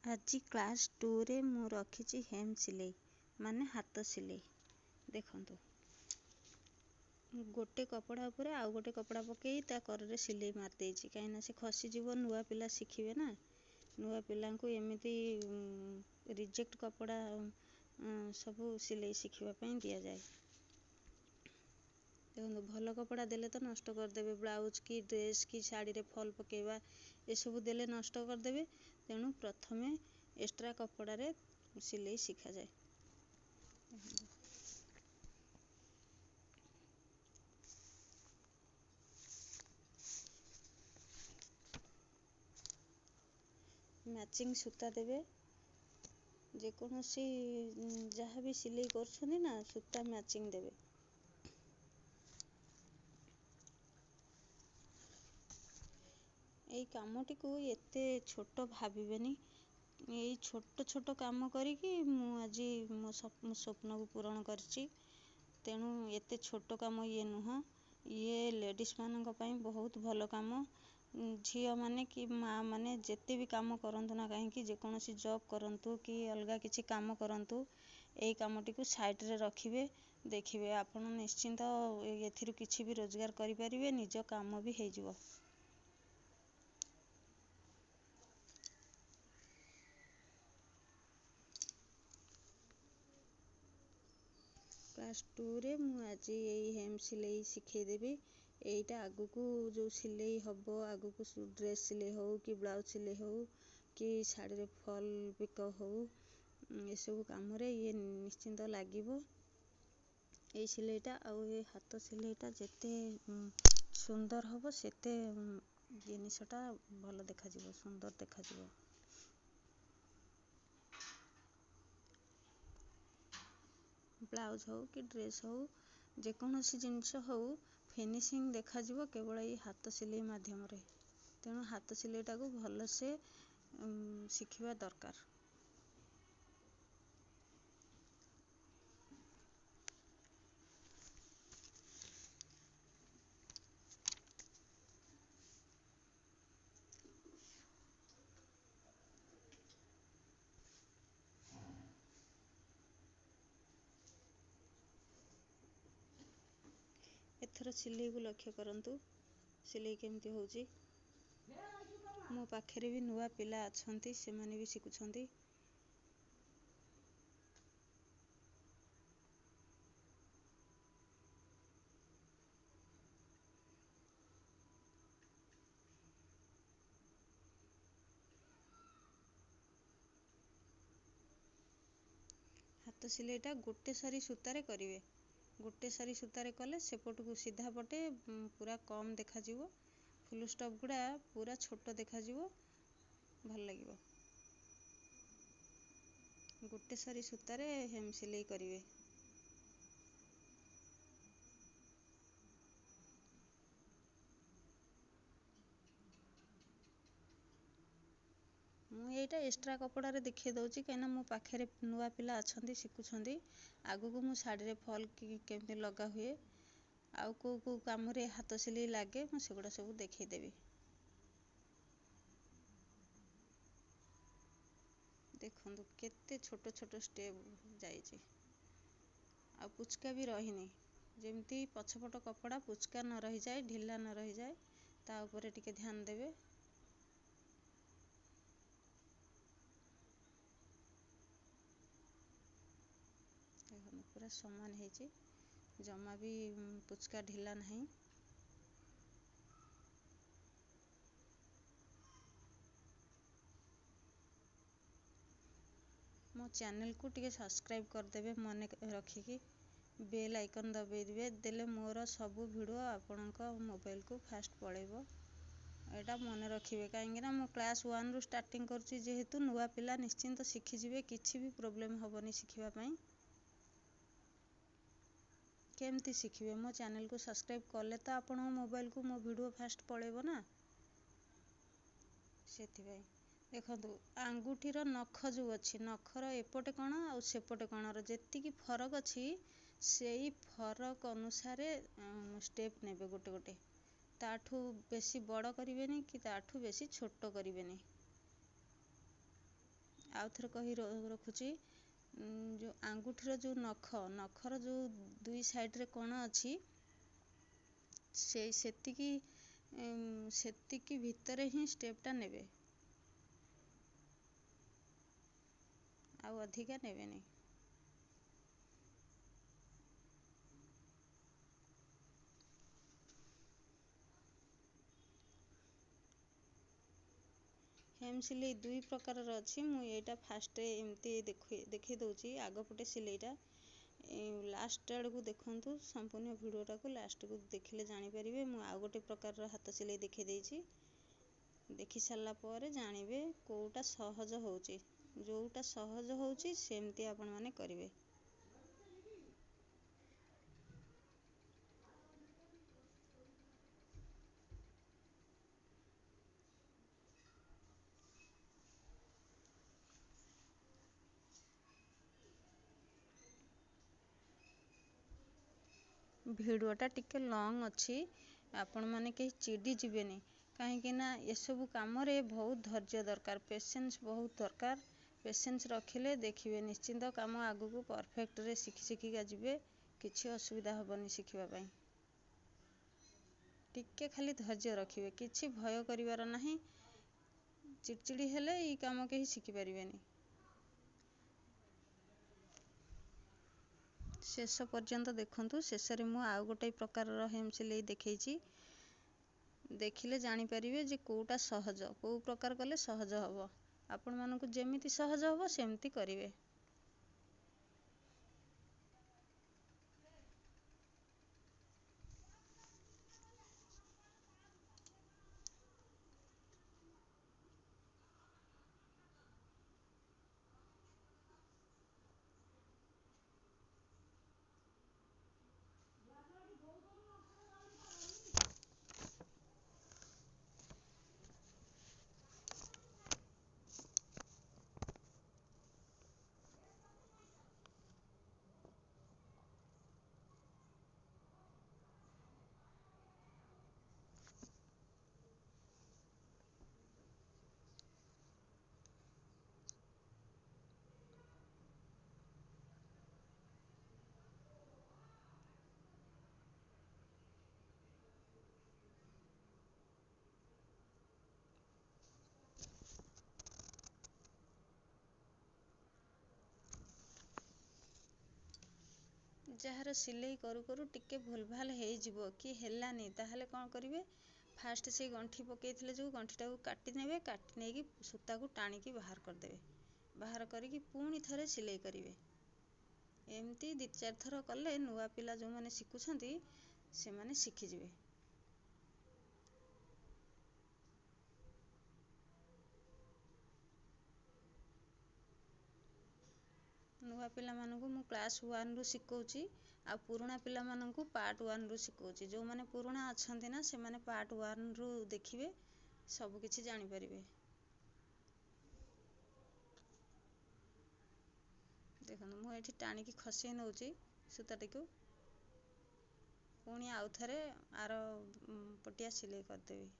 आज क्लास 2 रे मु रखी हेम सिलाई माने हाथ सिलाई। देखंतु गोटे कपड़ा उपरे आउ गोटे कपड़ा पकई ता करे सिलाई मार देछि काईना से खसी जीव नुआ पिला शिखिबे ना। नुआ पिला को एमिति रिजेक्ट कपड़ा सब सिलाई शिखिबा पई दिया जाए। देखो भल कपड़ा देले तो नष्ट कर देबे, ब्लाउज की ड्रेस की साड़ी रे फॉल पकेबा ए सब देले नष्ट कर देबे। तेणु प्रथमे एक्स्ट्रा कपड़ा रे सिलाई शिखा जाए। मैचिंग सूता देबे, जेकोसी जहाँ भी सिलाई करछनी ना सूता मैचिंग देबे। एई कामटी को एते छोट भाबिबेनी। एई छोट छोट काम करिकी मु आज मो स्वप्न को पूरण करछि। तेणु एते छोट काम ये नुह, ये लेडीज मानक पई बहुत भलो काम। झियो माने कि माँ माने जेते भी काम करंतु ना कहीं जेकोसी जॉब करंतु कि अलगा किछि काम करंतु, एई कामटी को साइड रे रखिबे। देखिबे आपण निश्चिंत एथिरु किछि भी रोजगार करि परिबे, निज काम भी हेइ जिवो। क्लास 2 रे मु आज एई हेम सिलाई शिखै देबी। एइटा आगु को जो सिलाई हबो, आगु को ड्रेस सिलाई हो कि ब्लाउज सिलाई हो कि साड़ी रे फॉल पिक हो, ए सब काम रे ये निश्चिंत लागिबो। एई सिलाईटा आउ ए हाथ सिलाईटा जेते सुंदर हबो सेते जिनिसटा भलो देखा जिवो, सुंदर देखा जिवो। ब्लाउज हो कि ड्रेस हो, जेकोसी जिनिस हो, फिनिशिंग देखा जिवो केवल ये हाथ सिलाई माध्यम रे। तेणु हाथ सिलाईटा को भलो से शिखिबा दरकार। एथर सिलाई को लक्ष्य करंतु, सिलाई केमती होउची। मो पाखरे भी नुआ पिला अछंती, से माने भी शिखुछंती। हाथ सिलाईटा गोटे सारी सूतारे करिवे। गोटे सारी सूतारे कले सेपट को सीधा पटे पूरा कम देखा जिवो, फुल स्टॉप गुड़ा पूरा छोट देखा जिवो, भल लागिवो। गोटे सारी सूतारे हेम सिलाई करिवे। मु एटा एक्स्ट्रा कपड़ा रे देखै दउची काइना मो पाखरे नुआ पिला अछंती शिखुछंती। आगु को मु साड़ी रे फॉल की केमती लगा हुए, आउ को काम रे हाथ सिलाई लागे, मु सेगुडा सब देखै देबी। देखंतु केते छोट छोट स्टेप जाईची। आ पुचका भी रहिनी, जेमती पछपट कपड़ा पुचका न रही जाए, ढिला न रही जाए, ता ऊपर टिके ध्यान देबे। देखो पूरा समान हेची, जमा भी पुचका ढिला नहीं। मो चैनल को टिके सब्सक्राइब कर देबे मन रखिकी, बेल आइकन दबाई देबे, देले मोर सब वीडियो आपनका मोबाइल को फास्ट पळेबो। एटा मन रखिबे काहेकि ना मो क्लास 1 रु स्टार्टिंग करछि, जेहेतु नुआ पिला निश्चिंत शिखि जिवे, किछि भी प्रॉब्लम हबनी शिखिबा पई। केमती शिखिबे, मो चैनल को सब्सक्राइब करले तो आपन मोबाइल को मो वीडियो फास्ट पळेबो ना। सेति भाई देखंतु आंगुठीर नख जो अछि, नखर एपटे कण आ सेपटे कणर जेतिकी फरक अछि, सेई फरक अनुसारे स्टेप नेबे गोटे गोटे। ताठू बेसी बड़ करिवेनी कि ताठू बेसी छोट करिवेनी। ଆଉ ଥରେ କହି ରଖୁଛି, ଯେଉଁ ଆଙ୍ଗୁଠିର ଯେଉଁ ନଖର ଯେଉଁ ଦୁଇ ସାଇଡ଼ରେ କଣ ଅଛି, ସେତିକି ଭିତରେ ହିଁ ଷ୍ଟେପ୍ଟା ନେବେ, ଆଉ ଅଧିକା ନେବେନି। ହେମ୍ ସିଲେଇ ଦୁଇ ପ୍ରକାରର ଅଛି। ମୁଁ ଏଇଟା ଫାଷ୍ଟ ଏମିତି ଦେଖେଇ ଦେଉଛି ଆଗପଟେ ସିଲେଇଟା। ଲାଷ୍ଟ ଆଡ଼କୁ ଦେଖନ୍ତୁ ସମ୍ପୂର୍ଣ୍ଣ ଭିଡ଼ିଓଟାକୁ ଲାଷ୍ଟକୁ ଦେଖିଲେ ଜାଣିପାରିବେ। ମୁଁ ଆଉ ଗୋଟେ ପ୍ରକାରର ହାତ ସିଲେଇ ଦେଖେଇ ଦେଇଛି। ଦେଖି ସାରିଲା ପରେ ଜାଣିବେ କେଉଁଟା ସହଜ ହେଉଛି। ଯେଉଁଟା ସହଜ ହେଉଛି ସେମିତି ଆପଣମାନେ କରିବେ। ଭିଡ଼ିଓଟା ଟିକେ ଲଙ୍ଗ ଅଛି, ଆପଣମାନେ କେହି ଚିଡ଼ି ଯିବେନି। କାହିଁକି ନା ଏସବୁ କାମରେ ବହୁତ ଧୈର୍ଯ୍ୟ ଦରକାର, ପେସେନ୍ସ ବହୁତ ଦରକାର। ପେସେନ୍ସ ରଖିଲେ ଦେଖିବେ ନିଶ୍ଚିନ୍ତ କାମ ଆଗକୁ ପରଫେକ୍ଟରେ ଶିଖିକା ଯିବେ। କିଛି ଅସୁବିଧା ହେବନି ଶିଖିବା ପାଇଁ। ଟିକେ ଖାଲି ଧୈର୍ଯ୍ୟ ରଖିବେ, କିଛି ଭୟ କରିବାର ନାହିଁ। ଚିଡ଼ଚିଡ଼ି ହେଲେ ଏଇ କାମ କେହି ଶିଖିପାରିବେନି। ଶେଷ ପର୍ଯ୍ୟନ୍ତ ଦେଖନ୍ତୁ। ଶେଷରେ ମୁଁ ଆଉ ଗୋଟେ ପ୍ରକାରର ହେମ୍ ସିଲେଇ ଦେଖେଇଛି। ଦେଖିଲେ ଜାଣିପାରିବେ ଯେ କେଉଁଟା ସହଜ, କେଉଁ ପ୍ରକାର କଲେ ସହଜ ହେବ। ଆପଣମାନଙ୍କୁ ଯେମିତି ସହଜ ହେବ ସେମିତି କରିବେ। ଯାହାର ସିଲେଇ କରୁ କରୁ ଟିକେ ଭୁଲ ଭାଲ ହେଇଯିବ କି ହେଲାନି, ତାହେଲେ କ'ଣ କରିବେ, ଫାଷ୍ଟ ସେଇ ଗଣ୍ଠି ପକେଇଥିଲେ ଯେଉଁ ଗଣ୍ଠିଟାକୁ କାଟି ନେବେ। କାଟି ନେଇକି ସୂତାକୁ ଟାଣିକି ବାହାର କରିଦେବେ। ବାହାର କରିକି ପୁଣି ଥରେ ସିଲେଇ କରିବେ। ଏମିତି 2-4 ଥର କଲେ ନୂଆ ପିଲା ଯେଉଁମାନେ ଶିଖୁଛନ୍ତି ସେମାନେ ଶିଖିଯିବେ। ନୂଆ ପିଲାମାନଙ୍କୁ ମୁଁ କ୍ଲାସ୍ 1ରୁ ଶିଖଉଛି, ଆଉ ପୁରୁଣା ପିଲାମାନଙ୍କୁ ପାର୍ଟ 1ରୁ ଶିଖଉଛି। ଯେଉଁମାନେ ପୁରୁଣା ଅଛନ୍ତି ନା ସେମାନେ ପାର୍ଟ 1ରୁ ଦେଖିବେ, ସବୁ କିଛି ଜାଣିପାରିବେ। ଦେଖନ୍ତୁ ମୁଁ ଏଠି ଟାଣିକି ଖସେଇ ନେଉଛି ସୂତାଟିକୁ। ପୁଣି ଆଉ ଥରେ ଆର ପଟିଆ ସିଲେଇ କରିଦେବି।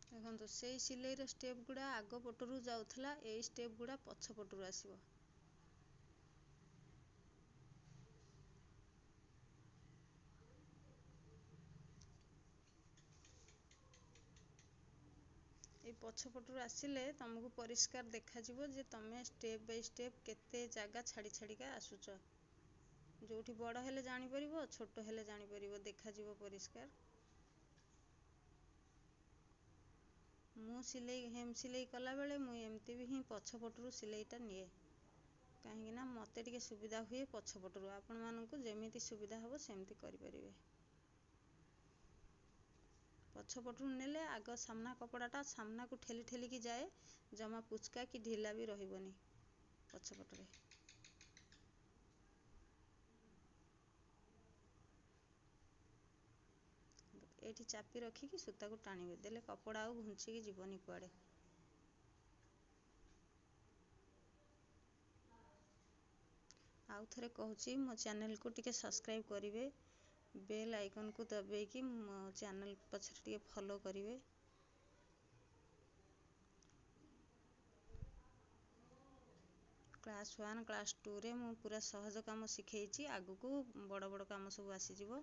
ଦେଖନ୍ତୁ ସେଇ ସିଲେଇର ଷ୍ଟେପ୍ ଗୁଡ଼ା ଆଗ ପଟରୁ ଯାଉଥିଲା, ଏଇ ଷ୍ଟେପ୍ ଗୁଡ଼ା ପଛ ପଟରୁ ଆସିବ। ଏଇ ପଛ ପଟରୁ ଆସିଲେ ତମକୁ ପରିଷ୍କାର ଦେଖାଯିବ ଯେ ତମେ ଷ୍ଟେପ୍ ବାଇ ଷ୍ଟେପ୍ କେତେ ଜାଗା ଛାଡ଼ିକା ଆସୁଛ। ଯେଉଁଠି ବଡ଼ ହେଲେ ଜାଣିପାରିବ, ଛୋଟ ହେଲେ ଜାଣିପାରିବ, ଦେଖାଯିବ ପରିଷ୍କାର। ମୁଁ ହେମ୍ ସିଲେଇ କଲାବେଳେ ମୁଁ ଏମିତି ବି ହିଁ ପଛ ପଟରୁ ସିଲେଇଟା ନିଏ। କାହିଁକି ନା ମୋତେ ଟିକେ ସୁବିଧା ହୁଏ ପଛ ପଟରୁ। ଆପଣମାନଙ୍କୁ ଯେମିତି ସୁବିଧା ହେବ ସେମିତି କରିପାରିବେ। ପଛ ପଟରୁ ନେଲେ ଆଗ ସାମ୍ନା କପଡ଼ାଟା ସାମ୍ନାକୁ ଠେଲିକି ଯାଏ, ଜମା ପୁଚକା କି ଢିଲା ବି ରହିବନି ପଛ ପଟରେ। ଏଇଠି ଚାପି ରଖିକି ସୂତାକୁ ଟାଣିବେ, ଦେଲେ କପଡ଼ା ଆଉ ଘୁଞ୍ଚିକି ଯିବନି କୁଆଡ଼େ। ଆଉ ଥରେ କହୁଛି ମୋ ଚ୍ୟାନେଲକୁ ଟିକେ ସବସ୍କ୍ରାଇବ୍ କରିବେ, ବେଲ୍ ଆଇକନ୍କୁ ଦବେଇକି ମୋ ଚ୍ୟାନେଲ ପଛରେ ଟିକେ ଫଲୋ କରିବେ। କ୍ଲାସ୍ 1 କ୍ଲାସ୍ 2ରେ ମୁଁ ପୁରା ସହଜ କାମ ଶିଖେଇଛି, ଆଗକୁ ବଡ଼ ବଡ଼ କାମ ସବୁ ଆସିଯିବ।